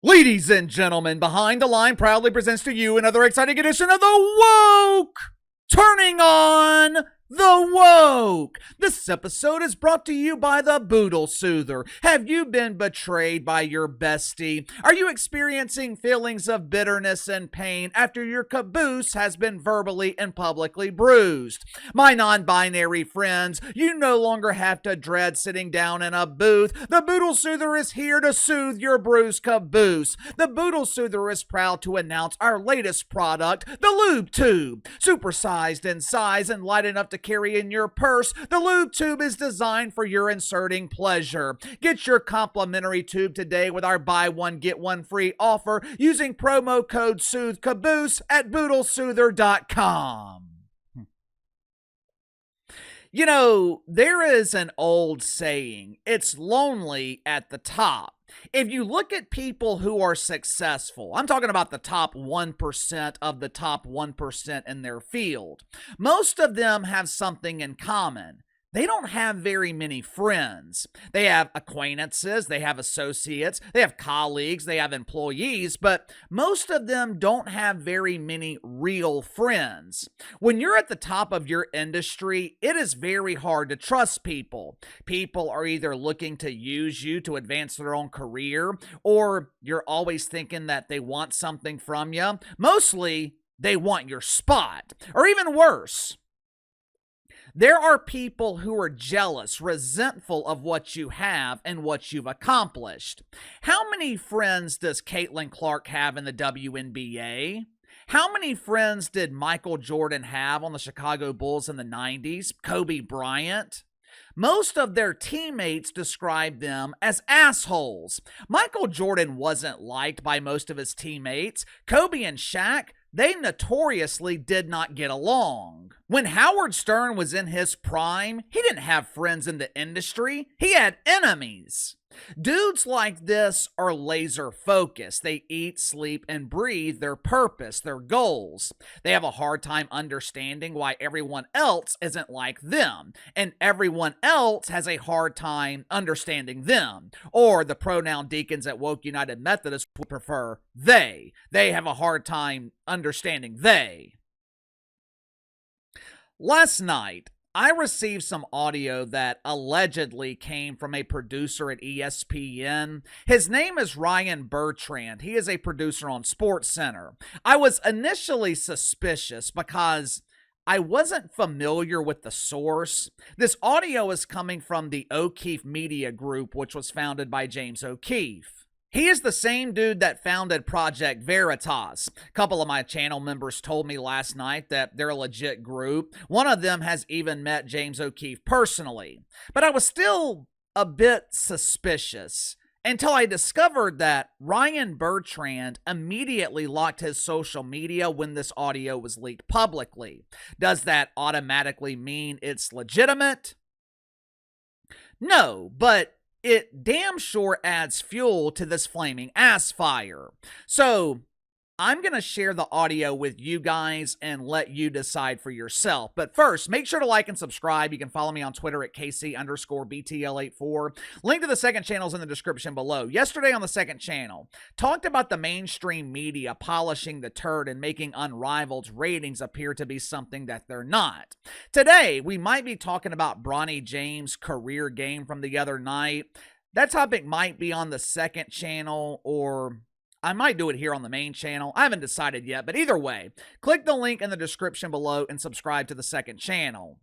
Ladies and gentlemen, Behind the Line proudly presents to you another exciting edition of the Woke Turning On the Woke. This episode is brought to you by the Boodle Soother. Have you been betrayed by your bestie? Are you experiencing feelings of bitterness and pain after your caboose has been verbally and publicly bruised? My non-binary friends, you no longer have to dread sitting down in a booth. The Boodle Soother is here to soothe your bruised caboose. The Boodle Soother is proud to announce our latest product, the Lube Tube. Supersized in size and light enough to carry in your purse, the Lube Tube is designed for your inserting pleasure. Get your complimentary tube today with our buy one get one free offer using promo code SOOTHCABOOSE at boodlesoother.com. You know, there is an old saying, it's lonely at the top. If you look at people who are successful, I'm talking about the top 1% of the top 1% in their field, most of them have something in common. They don't have very many friends. They have acquaintances, they have associates, they have colleagues, they have employees, but most of them don't have very many real friends. When you're at the top of your industry, it is very hard to trust people. People are either looking to use you to advance their own career, or you're always thinking that they want something from you. Mostly, they want your spot, or even worse. There are people who are jealous, resentful of what you have and what you've accomplished. How many friends does Caitlin Clark have in the WNBA? How many friends did Michael Jordan have on the Chicago Bulls in the 90s? Kobe Bryant? Most of their teammates describe them as assholes. Michael Jordan wasn't liked by most of his teammates. Kobe and Shaq, they notoriously did not get along. When Howard Stern was in his prime, he didn't have friends in the industry. He had enemies. Dudes like this are laser focused. They eat, sleep, and breathe their purpose, their goals. They have a hard time understanding why everyone else isn't like them, and everyone else has a hard time understanding them. Or the pronoun deacons at Woke United Methodist would prefer they. They have a hard time understanding they. Last night, I received some audio that allegedly came from a producer at ESPN. His name is Ryan Bertrand. He is a producer on SportsCenter. I was initially suspicious because I wasn't familiar with the source. This audio is coming from the O'Keefe Media Group, which was founded by James O'Keefe. He is the same dude that founded Project Veritas. A couple of my channel members told me last night that they're a legit group. One of them has even met James O'Keefe personally. But I was still a bit suspicious until I discovered that Ryan Bertrand immediately locked his social media when this audio was leaked publicly. Does that automatically mean it's legitimate? No, but it damn sure adds fuel to this flaming ass fire. So I'm going to share the audio with you guys and let you decide for yourself. But first, make sure to like and subscribe. You can follow me on Twitter at KC_BTL84. Link to the second channel is in the description below. Yesterday on the second channel, talked about the mainstream media polishing the turd and making Unrivaled's ratings appear to be something that they're not. Today, we might be talking about Bronny James' career game from the other night. That topic might be on the second channel, or I might do it here on the main channel. I haven't decided yet, but either way, click the link in the description below and subscribe to the second channel.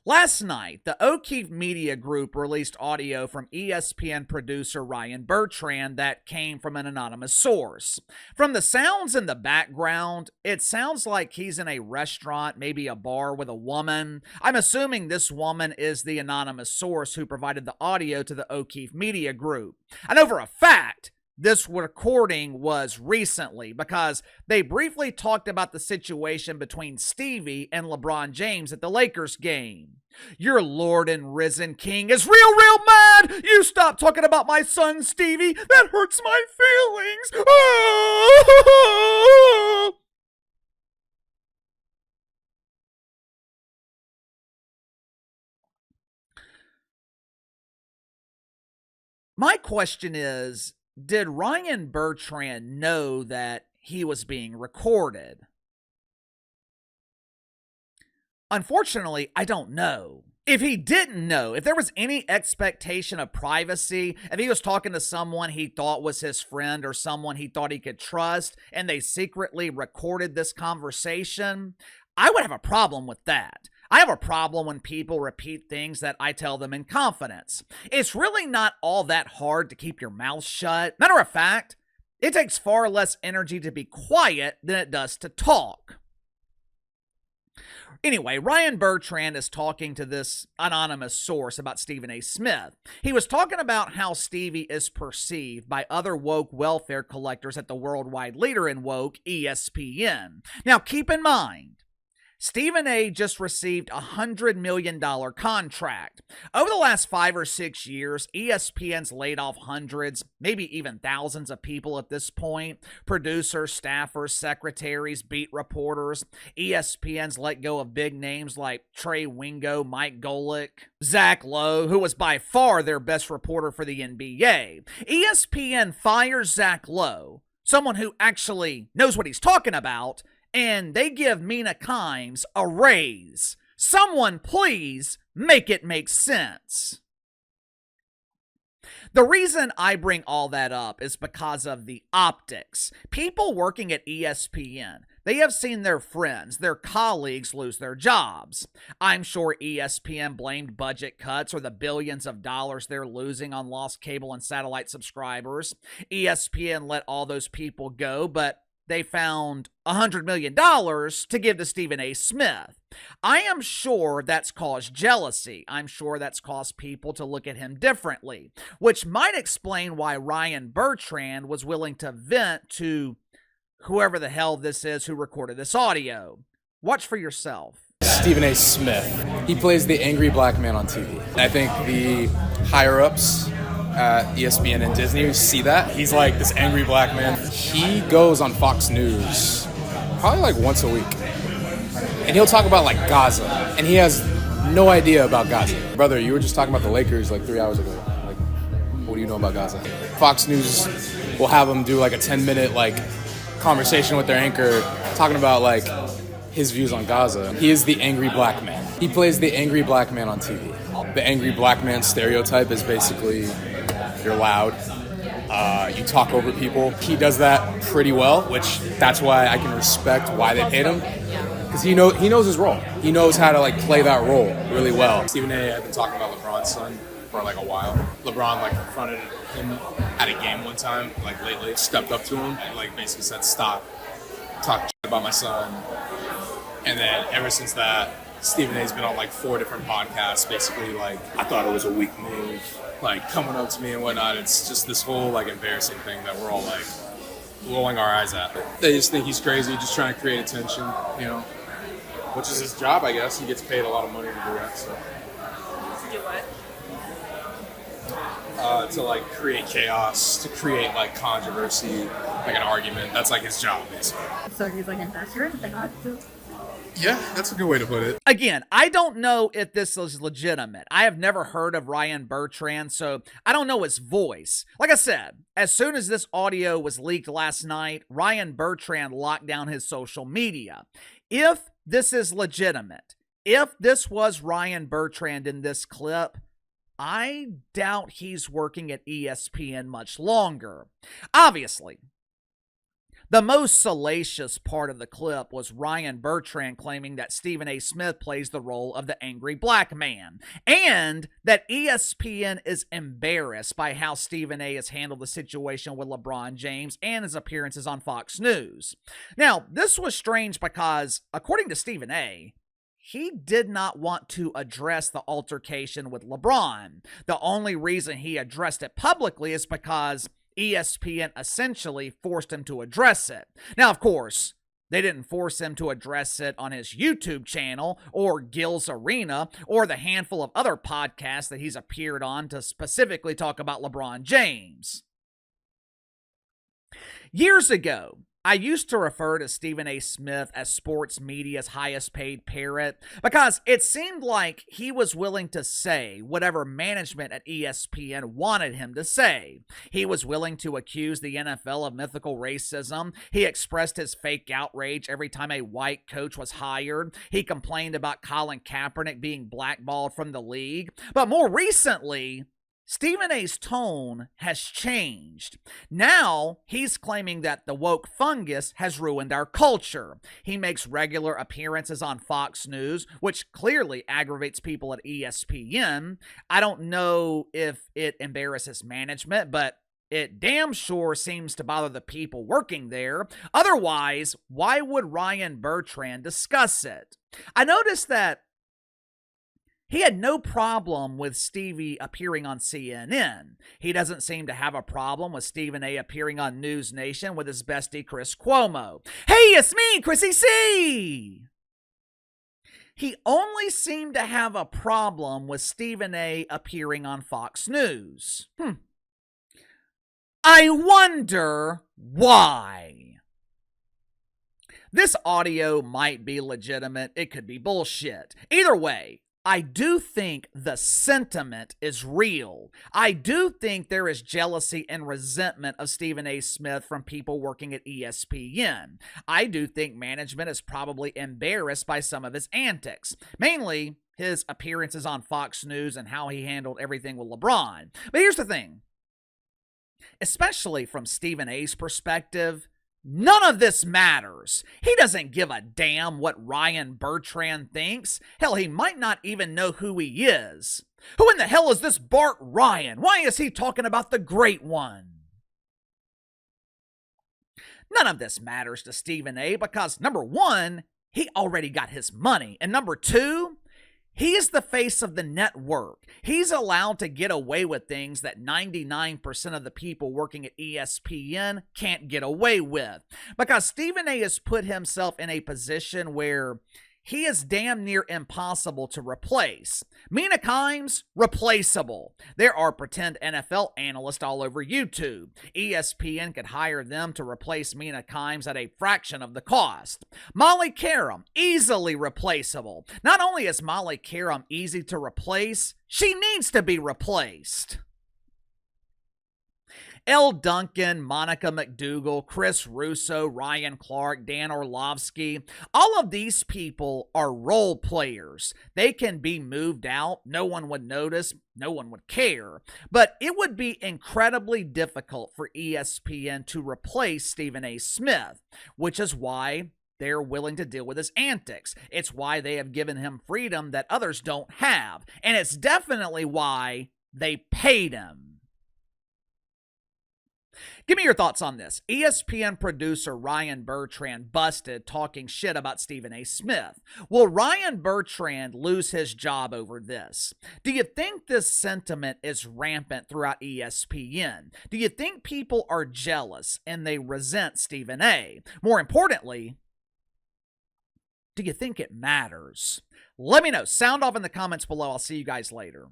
Last night, the O'Keefe Media Group released audio from ESPN producer Ryan Bertrand that came from an anonymous source. From the sounds in the background, it sounds like he's in a restaurant, maybe a bar with a woman. I'm assuming this woman is the anonymous source who provided the audio to the O'Keefe Media Group. I know for a fact this recording was recently because they briefly talked about the situation between Stevie and LeBron James at the Lakers game. Your Lord and risen King is real mad! You stop talking about my son, Stevie! That hurts my feelings! Ah! My question is, did Ryan Bertrand know that he was being recorded? Unfortunately, I don't know. If he didn't know, if there was any expectation of privacy, if he was talking to someone he thought was his friend or someone he thought he could trust, and they secretly recorded this conversation, I would have a problem with that. I have a problem when people repeat things that I tell them in confidence. It's really not all that hard to keep your mouth shut. Matter of fact, it takes far less energy to be quiet than it does to talk. Anyway, Ryan Bertrand is talking to this anonymous source about Stephen A. Smith. He was talking about how Stevie is perceived by other woke welfare collectors at the worldwide leader in woke, ESPN. Now, keep in mind, Stephen A. just received a $100 million contract. Over the last 5 or 6 years, ESPN's laid off hundreds, maybe even thousands of people at this point. Producers, staffers, secretaries, beat reporters. ESPN's let go of big names like Trey Wingo, Mike Golick, Zach Lowe, who was by far their best reporter for the NBA. ESPN fires Zach Lowe, someone who actually knows what he's talking about, and they give Mina Kimes a raise. Someone please make it make sense. The reason I bring all that up is because of the optics. People working at ESPN, they have seen their friends, their colleagues lose their jobs. I'm sure ESPN blamed budget cuts or the billions of dollars they're losing on lost cable and satellite subscribers. ESPN let all those people go, but they found $100 million to give to Stephen A. Smith. I am sure that's caused jealousy. I'm sure that's caused people to look at him differently, which might explain why Ryan Bertrand was willing to vent to whoever the hell this is who recorded this audio. Watch for yourself. Stephen A. Smith. He plays the angry black man on TV. I think the higher-ups at ESPN and Disney see that. He's like this angry black man. He goes on Fox News probably like once a week. And he'll talk about like Gaza. And he has no idea about Gaza. Brother, you were just talking about the Lakers like 3 hours ago. Like, what do you know about Gaza? Fox News will have him do like a 10-minute like conversation with their anchor talking about like his views on Gaza. He is the angry black man. He plays the angry black man on TV. The angry black man stereotype is basically you're loud, you talk over people. He does that pretty well, which that's why I can respect why they paid him. Because he knows his role. He knows how to like play that role really well. Stephen A. had been talking about LeBron's son for like a while. LeBron like confronted him at a game one time, like lately, stepped up to him and like basically said, "Stop, talk shit about my son." And then ever since that, Stephen A's been on like 4 different podcasts, basically like, I thought it was a weak move, like coming up to me and whatnot. It's just this whole like embarrassing thing that we're all like rolling our eyes at. They just think he's crazy, just trying to create attention, you know, which is his job, I guess. He gets paid a lot of money to do that, so. To do what? To like create chaos, to create like controversy, like an argument. That's like his job, basically. So he's like an investor? Yeah, that's a good way to put it. Again, I don't know if this is legitimate. I have never heard of Ryan Bertrand, so I don't know his voice. Like I said, as soon as this audio was leaked last night, Ryan Bertrand locked down his social media. If this is legitimate, if this was Ryan Bertrand in this clip, I doubt he's working at ESPN much longer. Obviously, the most salacious part of the clip was Ryan Bertrand claiming that Stephen A. Smith plays the role of the angry black man, and that ESPN is embarrassed by how Stephen A. has handled the situation with LeBron James and his appearances on Fox News. Now, this was strange because, according to Stephen A., he did not want to address the altercation with LeBron. The only reason he addressed it publicly is because ESPN essentially forced him to address it. Now, of course, they didn't force him to address it on his YouTube channel or Gil's Arena or the handful of other podcasts that he's appeared on to specifically talk about LeBron James. Years ago, I used to refer to Stephen A. Smith as sports media's highest paid parrot because it seemed like he was willing to say whatever management at ESPN wanted him to say. He was willing to accuse the NFL of mythical racism. He expressed his fake outrage every time a white coach was hired. He complained about Colin Kaepernick being blackballed from the league. But more recently, Stephen A's tone has changed. Now, he's claiming that the woke fungus has ruined our culture. He makes regular appearances on Fox News, which clearly aggravates people at ESPN. I don't know if it embarrasses management, but it damn sure seems to bother the people working there. Otherwise, why would Ryan Bertrand discuss it? I noticed that he had no problem with Stevie appearing on CNN. He doesn't seem to have a problem with Stephen A. appearing on News Nation with his bestie Chris Cuomo. Hey, it's me, Chrissy C! He only seemed to have a problem with Stephen A. appearing on Fox News. I wonder why. This audio might be legitimate. It could be bullshit. Either way, I do think the sentiment is real. I do think there is jealousy and resentment of Stephen A. Smith from people working at ESPN. I do think management is probably embarrassed by some of his antics, mainly his appearances on Fox News and how he handled everything with LeBron. But here's the thing. Especially from Stephen A.'s perspective, none of this matters. He doesn't give a damn what Ryan Bertrand thinks. Hell, he might not even know who he is. Who in the hell is this Bart Ryan? Why is he talking about the great one? None of this matters to Stephen A. because, number one, he already got his money. And number two, he is the face of the network. He's allowed to get away with things that 99% of the people working at ESPN can't get away with. Because Stephen A. has put himself in a position where he is damn near impossible to replace. Mina Kimes, replaceable. There are pretend NFL analysts all over YouTube. ESPN could hire them to replace Mina Kimes at a fraction of the cost. Molly Karam, easily replaceable. Not only is Molly Karam easy to replace, she needs to be replaced. Elle Duncan, Monica McDougal, Chris Russo, Ryan Clark, Dan Orlovsky, all of these people are role players. They can be moved out. No one would notice. No one would care. But it would be incredibly difficult for ESPN to replace Stephen A. Smith, which is why they're willing to deal with his antics. It's why they have given him freedom that others don't have. And it's definitely why they paid him. Give me your thoughts on this. ESPN producer Ryan Bertrand busted talking shit about Stephen A. Smith. Will Ryan Bertrand lose his job over this? Do you think this sentiment is rampant throughout ESPN? Do you think people are jealous and they resent Stephen A.? More importantly, do you think it matters? Let me know. Sound off in the comments below. I'll see you guys later.